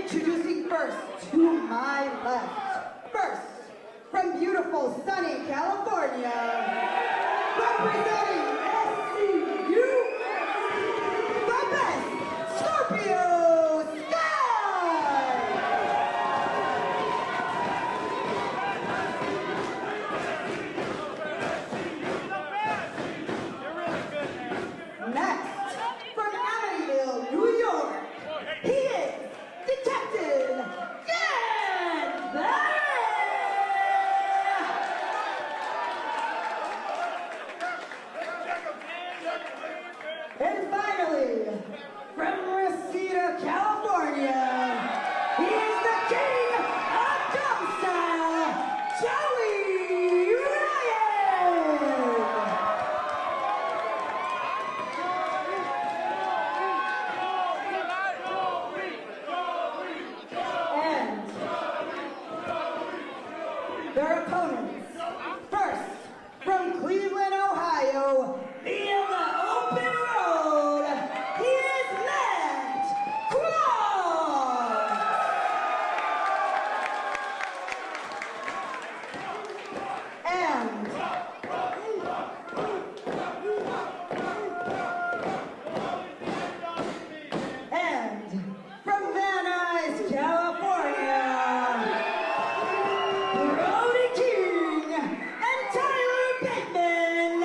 Introducing first, to my left. First, from beautiful sunny California, representing SCU, the best, Scorpio Sky! Next, from Amityville, New York, he is Detective Dan Barry! And finally, from Reseda, California, he is the king of dumb style, Joey Ryan! And their opponents, first, from Cleveland, Ohio, via the open road, he is Matt Cross! And from Van Nuys, California, Brody King and Tyler Bateman,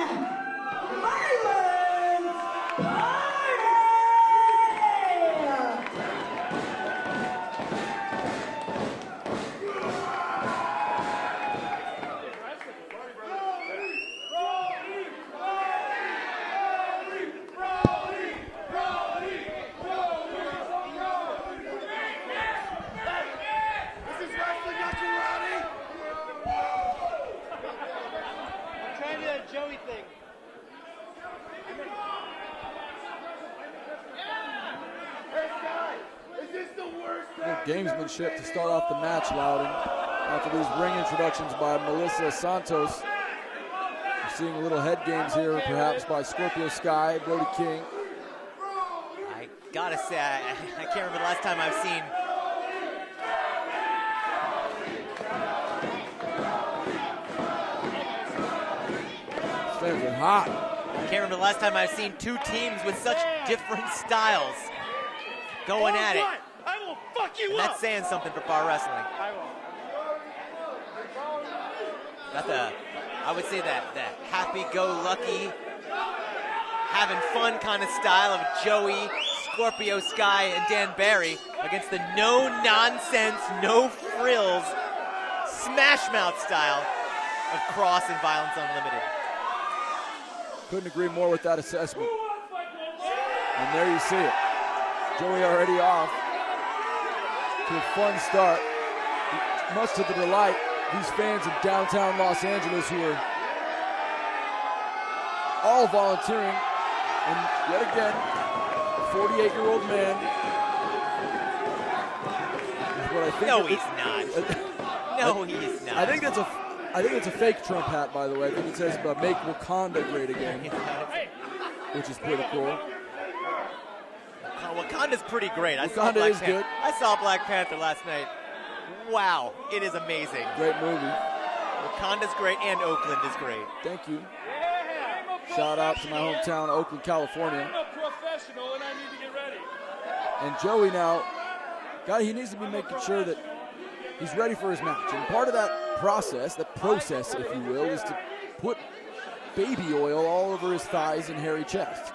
Violence Party! I'm trying to do that Joey thing. Gamesmanship to start off the match, Loudon. After these ring introductions by Melissa Santos. We're seeing a little head games here, perhaps by Scorpio Sky, Brody King. I gotta say, I can't remember the last time I've seen These fans are hot. two teams with such different styles going at it. I will fuck you And that's saying something for bar wrestling. I will. Got I would say that happy-go-lucky, having fun kind of style of Joey, Scorpio Sky, and Dan Barry against the no-nonsense, no-frills, smash-mouth style of Cross and Violence Unlimited. Couldn't agree more with that assessment. And there you see it. Joey already off to a fun start, much to the delight these fans in downtown Los Angeles who are all volunteering. And yet again, a 48-year-old man. What I think No, he's not. I think it's a fake Trump hat, by the way. I think it says "Make Wakanda Great Again," which is pretty cool. Wakanda's pretty great. Wakanda is good. I saw Black Panther last night. Wow, it is amazing. Great movie. Wakanda's great and Oakland is great. Thank you. Shout out to my hometown, Oakland, California. I'm a professional and I need to get ready. And Joey now, he needs to be making sure that he's ready for his match. And part of that process, if you will, is to put baby oil all over his thighs and hairy chest.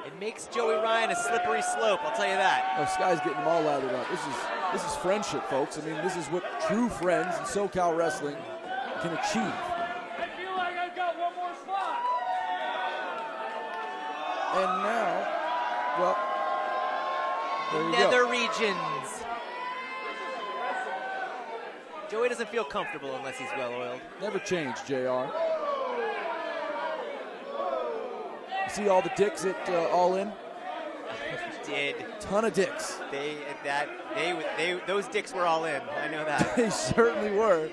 It makes Joey Ryan a slippery slope, I'll tell you that. Oh, Sky's getting them all lathered up. This is friendship, folks. I mean, this is what true friends in SoCal wrestling can achieve. I feel like I've got one more spot. And now, well, there you Nether go. regions. Joey doesn't feel comfortable unless he's well-oiled. Never change, JR. You see all the dicks at All In? Did. Ton of dicks. Those dicks were all in. I know that. They certainly were.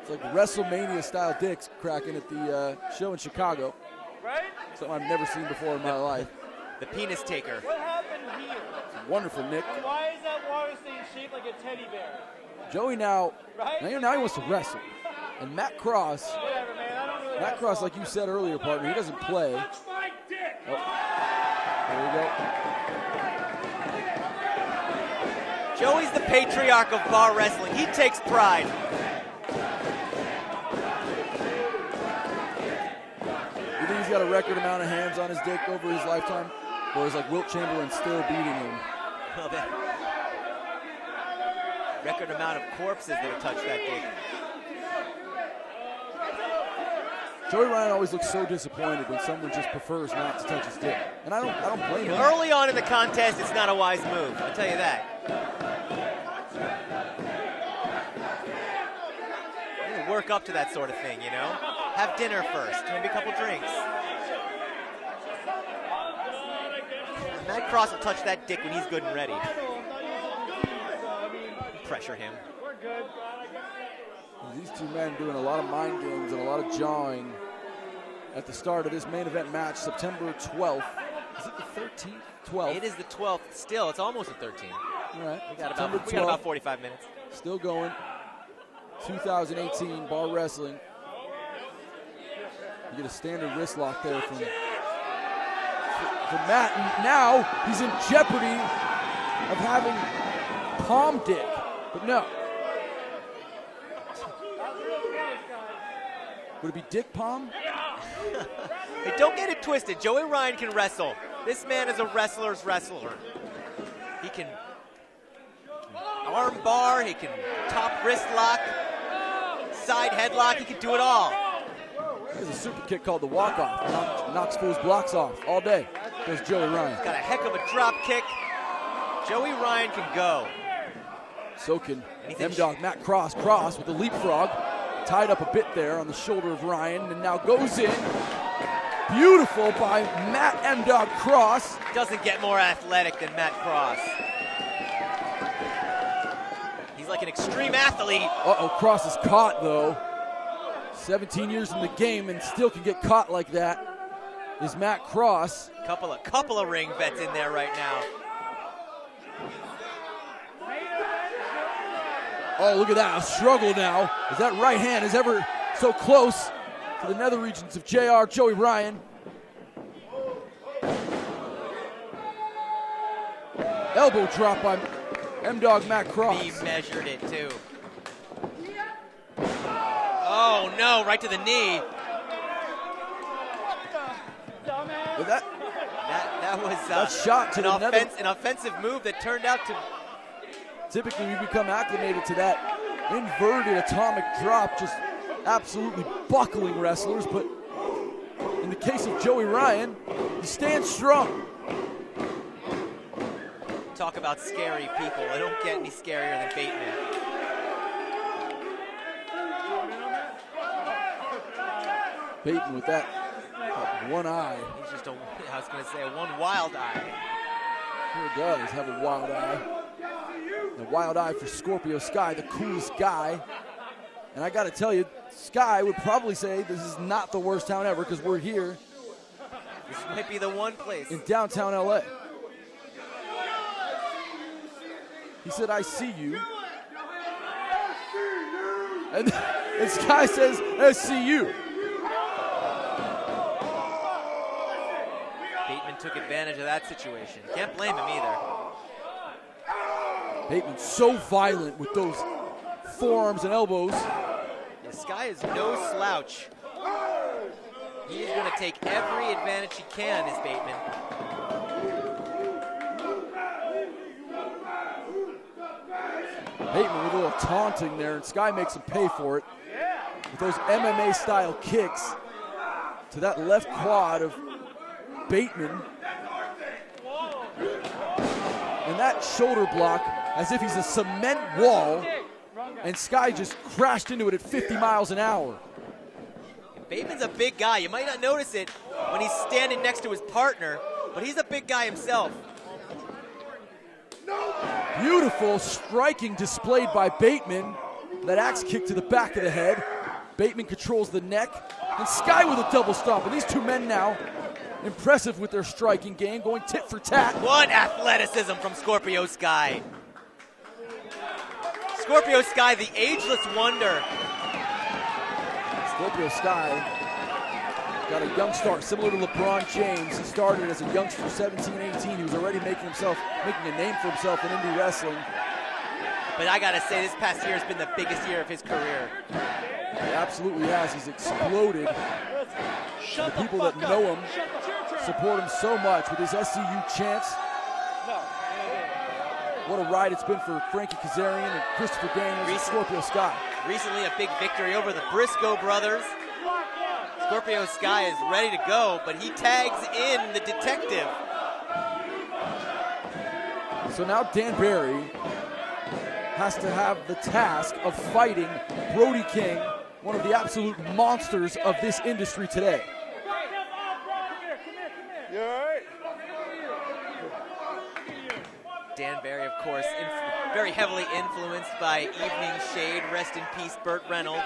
It's like WrestleMania-style dicks cracking at the show in Chicago. Right? Something I've never seen before in my life. The penis taker. What happened here? wonderful Nick. Why is that water stain shaped like a teddy bear? Joey now Right? he wants to wrestle. And Matt Cross, Whatever, man. I don't really Matt have Cross, fun. like you said earlier, partner, he doesn't play. Touch my dick. Oh. There we go. Joey's the patriarch of bar wrestling. He takes pride. You think he's got a record amount of hands on his dick over his lifetime? Or is like Wilt Chamberlain still beating him? Well, that record amount of corpses that have touched that dick. Joey Ryan always looks so disappointed when someone just prefers not to touch his dick. And I don't blame him. Early on in the contest, it's not a wise move. I'll tell you that. You gotta work up to that sort of thing, you know? Have dinner first, maybe a couple drinks. Matt Cross will touch that dick when he's good and ready. Pressure him. We're good. These two men doing a lot of mind games and a lot of jawing at the start of this main event match, September 12th. Is it the 13th? 12th. It is the 12th still. It's almost the 13th. All right. We got September about 12th. 45 minutes. Still going. 2018 bar wrestling. You get a standard wrist lock there from Matt. And now he's in jeopardy of having palm dick. But no. Would it be dick palm? Hey, don't get it twisted. Joey Ryan can wrestle. This man is a wrestler's wrestler. He can arm bar, he can top wrist lock, side headlock, he can do it all. There's a super kick called the walk-off. Knocks fools' blocks off all day. There's Joey Ryan. Got a heck of a drop kick. Joey Ryan can go. So can M-Dog Matt Cross. Cross with the leapfrog. Tied up a bit there on the shoulder of Ryan, and now goes in. Beautiful by Matt M-Dog Cross. Doesn't get more athletic than Matt Cross. He's like an extreme athlete. Uh-oh, Cross is caught, though. 17 years in the game and still can get caught like that is Matt Cross. Couple of ring vets in there right now. Oh, look at that, a struggle now. As that right hand is ever so close to the nether regions of JR, Joey Ryan. Elbow drop by M-Dog Matt Cross. He measured it too. Oh no, right to the knee. But that was that shot to the nether. an offensive move that turned out to. Typically, we become acclimated to that inverted atomic drop, just absolutely buckling wrestlers. But in the case of Joey Ryan, he stands strong. Talk about scary people. I don't get any scarier than Bateman. Bateman with that one eye. He's just I was going to say, one wild eye. Sure does have a wild eye. The wild eye for Scorpio Sky, the coolest guy. And I got to tell you, Sky would probably say this is not the worst town ever because we're here. This might be the one place. In downtown LA. He said, I see you. And Sky says, I see you. Bateman took advantage of that situation. Can't blame him either. Bateman so violent with those forearms and elbows. Yeah, Sky is no slouch. He's going to take every advantage he can, is Bateman. Bateman with a little taunting there, and Sky makes him pay for it. With those MMA-style kicks to that left quad of Bateman. And that shoulder block, as if he's a cement wall, and Sky just crashed into it at 50 miles an hour. Bateman's a big guy. You might not notice it when he's standing next to his partner, but he's a big guy himself. Beautiful striking displayed by Bateman. That axe kick to the back of the head. Bateman controls the neck. And Sky with a double stomp. And these two men now impressive with their striking game, going tit for tat. What athleticism from Scorpio Sky. Scorpio Sky, the ageless wonder. Scorpio Sky got a young start, similar to LeBron James. He started as a youngster, 17, 18. He was already making a name for himself in indie wrestling. But I gotta say, this past year has been the biggest year of his career. He absolutely has. He's exploded. The people that know him support him so much with his SCU chants. What a ride it's been for Frankie Kazarian and Christopher Daniels and Scorpio Sky. Recently, a big victory over the Briscoe brothers. Scorpio Sky is ready to go, but he tags in the detective. So now Dan Barry has to have the task of fighting Brody King, one of the absolute monsters of this industry today. Dan Barry, of course, very heavily influenced by Evening Shade. Rest in peace, Burt Reynolds.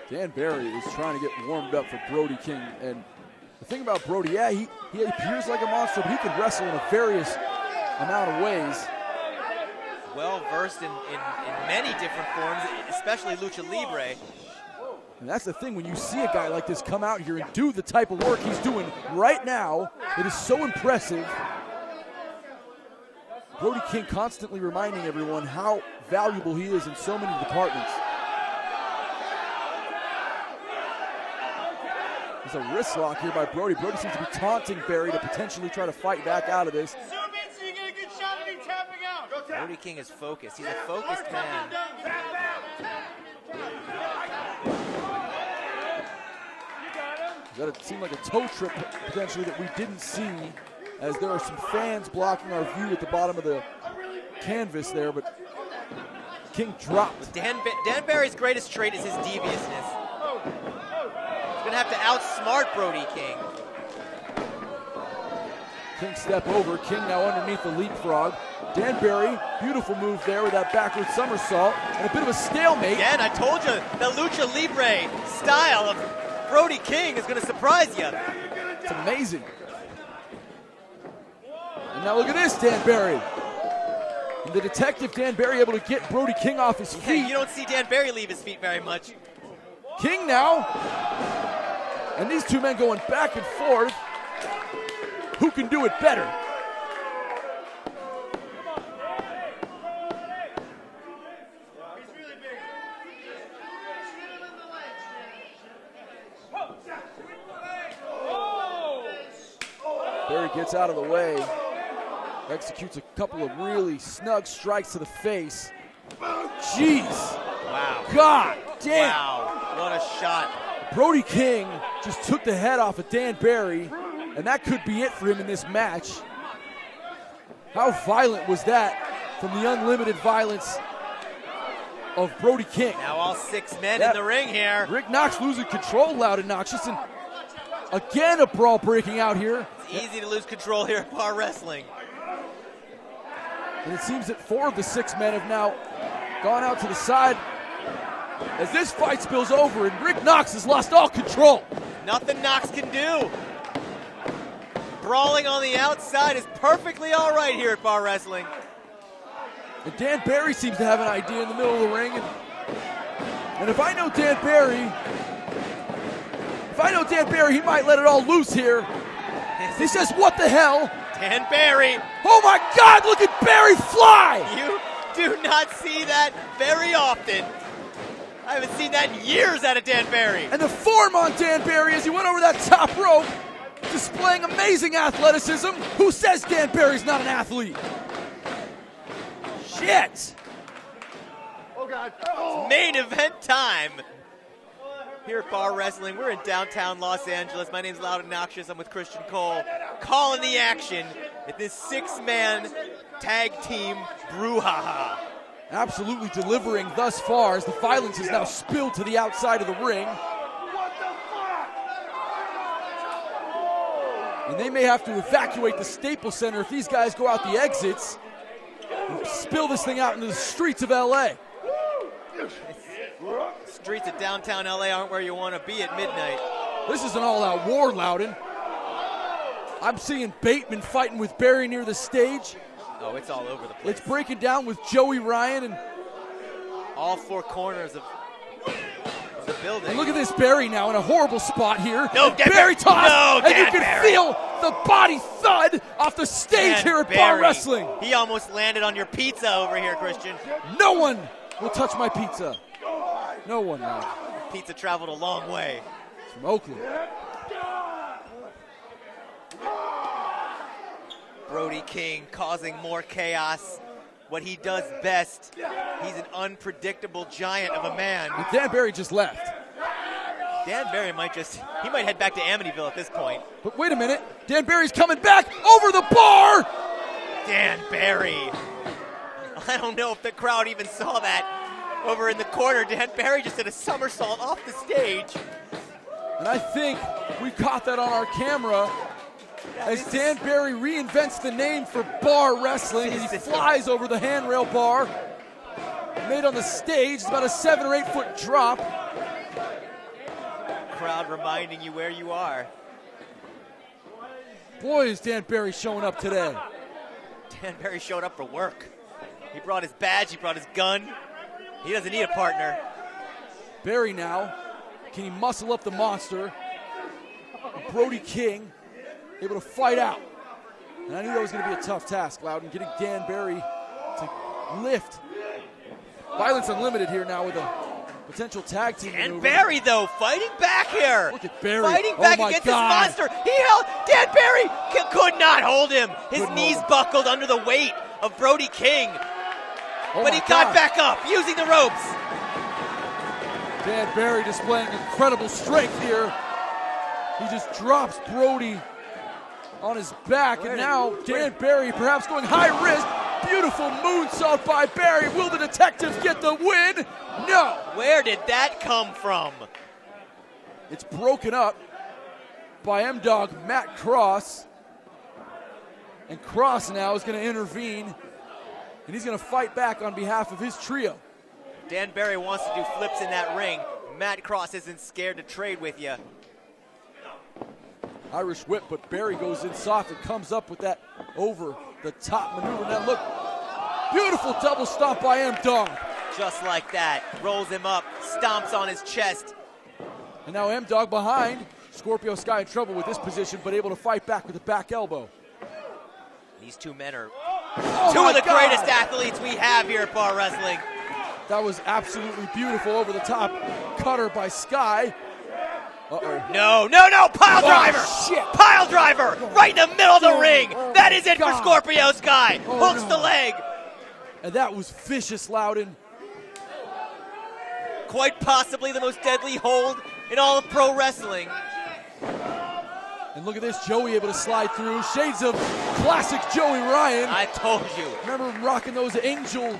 Dan Barry is trying to get warmed up for Brody King. And the thing about Brody, yeah, he appears like a monster, but he can wrestle in a various amount of ways. Well versed in many different forms, especially lucha libre. And that's the thing, when you see a guy like this come out here and do the type of work he's doing right now, it is so impressive. Brody King constantly reminding everyone how valuable he is in so many departments. There's a wrist lock here by Brody. Brody seems to be taunting Barry to potentially try to fight back out of this. Zoom in so you get a good shot of me tapping out. Brody King is focused. He's a focused man. That seemed like a toe trip potentially that we didn't see, as there are some fans blocking our view at the bottom of the canvas there, but King dropped. Dan Barry's greatest trait is his deviousness. He's going to have to outsmart Brody King. King step over, King now underneath the leapfrog. Dan Barry, beautiful move there with that backward somersault, and a bit of a stalemate. Again, I told you, the lucha libre style of Brody King is going to surprise you. It's amazing. And now look at this, Dan Barry. And the detective, Dan Barry, able to get Brody King off his feet. You don't see Dan Barry leave his feet very much. King now. And these two men going back and forth. Who can do it better? Barry gets out of the way, executes a couple of really snug strikes to the face. Jeez. Wow. God damn. Wow. What a shot. Brody King just took the head off of Dan Barry, and that could be it for him in this match. How violent was that from the unlimited violence of Brody King? Now all 6 men in the ring here. Rick Knox losing control, loud and noxious, and again a brawl breaking out here. It's easy to lose control here at Bar Wrestling. And it seems that 4 of the 6 men have now gone out to the side as this fight spills over and Rick Knox has lost all control. Nothing Knox can do. Brawling on the outside is perfectly all right here at Bar Wrestling. And Dan Barry seems to have an idea in the middle of the ring. And if I know Dan Barry, he might let it all loose here. He says, what the hell? Dan Barry. Oh my God, look at Barry fly! You do not see that very often. I haven't seen that in years out of Dan Barry. And the form on Dan Barry as he went over that top rope, displaying amazing athleticism. Who says Dan Barry's not an athlete? Shit! Oh, God. It's main event time. Here at Bar Wrestling, we're in downtown Los Angeles. My name's Loud and Noxious. I'm with Christian Cole. Calling the action at this 6-man tag team brouhaha. Absolutely delivering thus far as the violence has now spilled to the outside of the ring. And they may have to evacuate the Staples Center if these guys go out the exits and spill this thing out into the streets of LA. Streets of downtown LA aren't where you want to be at midnight. This is an all-out war, Loudon. I'm seeing Bateman fighting with Barry near the stage. Oh, it's all over the place. It's breaking down with Joey Ryan and all four corners of the building. And look at this Barry now in a horrible spot here. No, Dan Barry toss, no, and Dan you can Barry. feel the body thud off the stage Dan here at Barry. Bar Wrestling. He almost landed on your pizza over here, Christian. No one will touch my pizza. No one now. Pizza traveled a long way. From Oakland. Brody King causing more chaos. What he does best. He's an unpredictable giant of a man. And Dan Barry just left. Dan Barry might head back to Amityville at this point. But wait a minute. Dan Barry's coming back over the bar. Dan Barry. I don't know if the crowd even saw that. Over in the corner, Dan Barry just did a somersault off the stage. And I think we caught that on our camera as Dan Barry reinvents the name for bar wrestling. He flies over the handrail bar. Made on the stage. It's about a 7 or 8 foot drop. Crowd reminding you where you are. Boy, is Dan Barry showing up today. Dan Barry showed up for work. He brought his badge, he brought his gun. He doesn't need a partner. Barry now, can he muscle up the monster? Brody King able to fight out. And I knew that was going to be a tough task, Loudon, getting Dan Barry to lift. Violence Unlimited here now with a potential tag team Dan maneuver. Barry, though, fighting back here. Look at Barry. Fighting back my against God. this monster. He held, Dan Barry could not hold him. His Couldn't knees hold him. buckled under the weight of Brody King. Oh But my he got God. back up using the ropes. Dan Barry displaying incredible strength here. He just drops Brody on his back, and now Dan Barry perhaps going high risk. Beautiful moonsault by Barry. Will the detectives get the win? No. Where did that come from? It's broken up by M-Dog Matt Cross. And Cross now is going to intervene, and he's going to fight back on behalf of his trio. Dan Barry wants to do flips in that ring. Matt Cross isn't scared to trade with you. Irish whip, but Barry goes in soft and comes up with that over-the-top maneuver. Now look, beautiful double stomp by M-Dog. Just like that. Rolls him up, stomps on his chest. And now M-Dog behind. Scorpio Sky in trouble with this position, but able to fight back with the back elbow. These two men are Oh two my of the God. greatest athletes we have here at Bar Wrestling. That was absolutely beautiful over-the-top cutter by Sky. Uh-oh. No, pile driver! Shit. Pile driver! Right in the middle of the ring! That is it God. for Scorpio Sky! Oh, Hooks no. the leg! And that was vicious, Loudon. Quite possibly the most deadly hold in all of pro wrestling. And look at this, Joey able to slide through. Shades of classic Joey Ryan. I told you. Remember him rocking those angel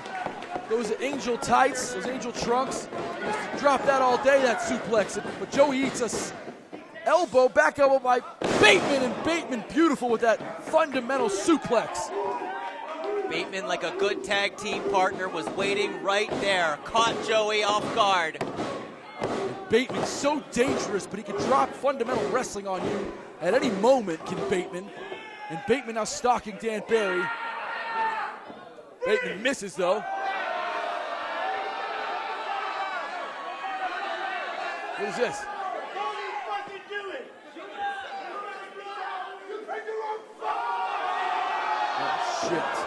tights, those angel trunks. He used to drop that all day, that suplex. But Joey eats a back elbow by Bateman, and Bateman beautiful with that fundamental suplex. Bateman, like a good tag team partner, was waiting right there. Caught Joey off guard. Bateman's so dangerous, but he can drop fundamental wrestling on you at any moment, can Bateman. And Bateman now stalking Dan Barry. Bateman misses, though. What is this? Oh, shit.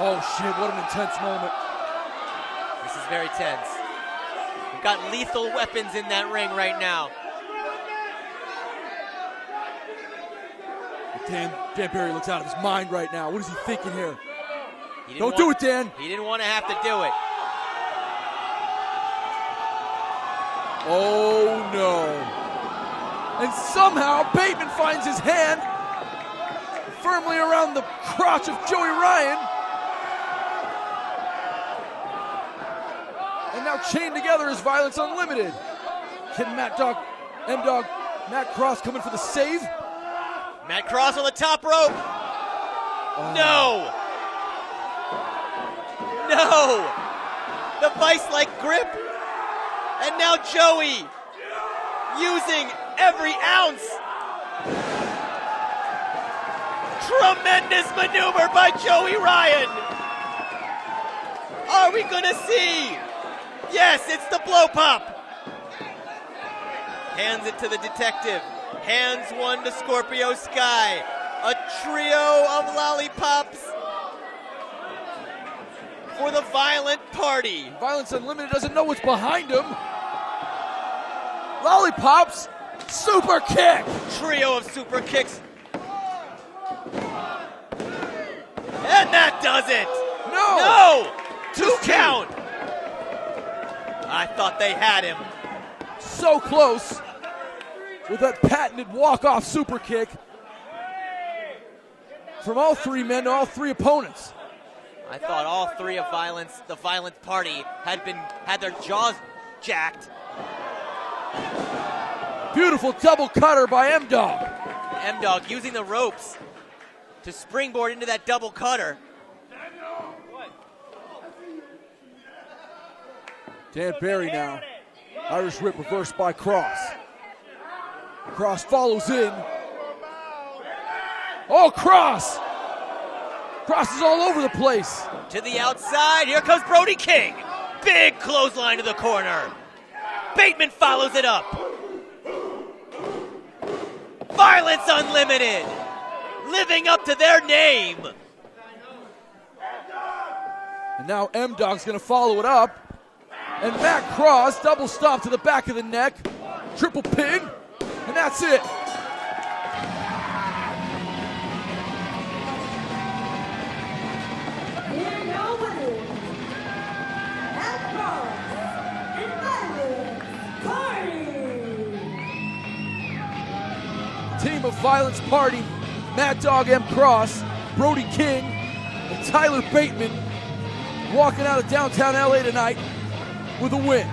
Oh, shit, what an intense moment. This is very tense. We've got lethal weapons in that ring right now. Dan Barry looks out of his mind right now. What is he thinking here? He didn't Don't do it, Dan. He didn't want to have to do it. Oh, no. And somehow Bateman finds his hand firmly around the crotch of Joey Ryan. And now chained together is Violence Unlimited. Can Matt Cross coming for the save? Matt Cross on the top rope. No. No. The vice-like grip. And now Joey using every ounce. Tremendous maneuver by Joey Ryan. Are we gonna see? Yes, it's the blow pop. Hands it to the detective. Hands one to Scorpio Sky. A trio of lollipops for the Violent Party. Violence Unlimited doesn't know what's behind him. Lollipops, super kick. Trio of super kicks. And that does it. No. Two count. I thought they had him. So close with that patented walk-off super kick from all three men to all three opponents. I thought all three of the Violent Party had their jaws jacked. Beautiful double cutter by M-Dog. M-Dog using the ropes to springboard into that double cutter. Dan Barry now. Irish whip reversed by Cross. Cross follows in. Oh, Cross! Cross is all over the place. To the outside, here comes Brody King. Big clothesline to the corner. Bateman follows it up. Violence Unlimited, living up to their name. And now M-Dog's gonna follow it up. And Matt Cross, double stomp to the back of the neck. Triple pin, and that's it. Here your winners, Matt Cross and Violence Party. Team of Violence Party, Mad Dog M. Cross, Brody King, and Tyler Bateman walking out of downtown LA tonight with a win.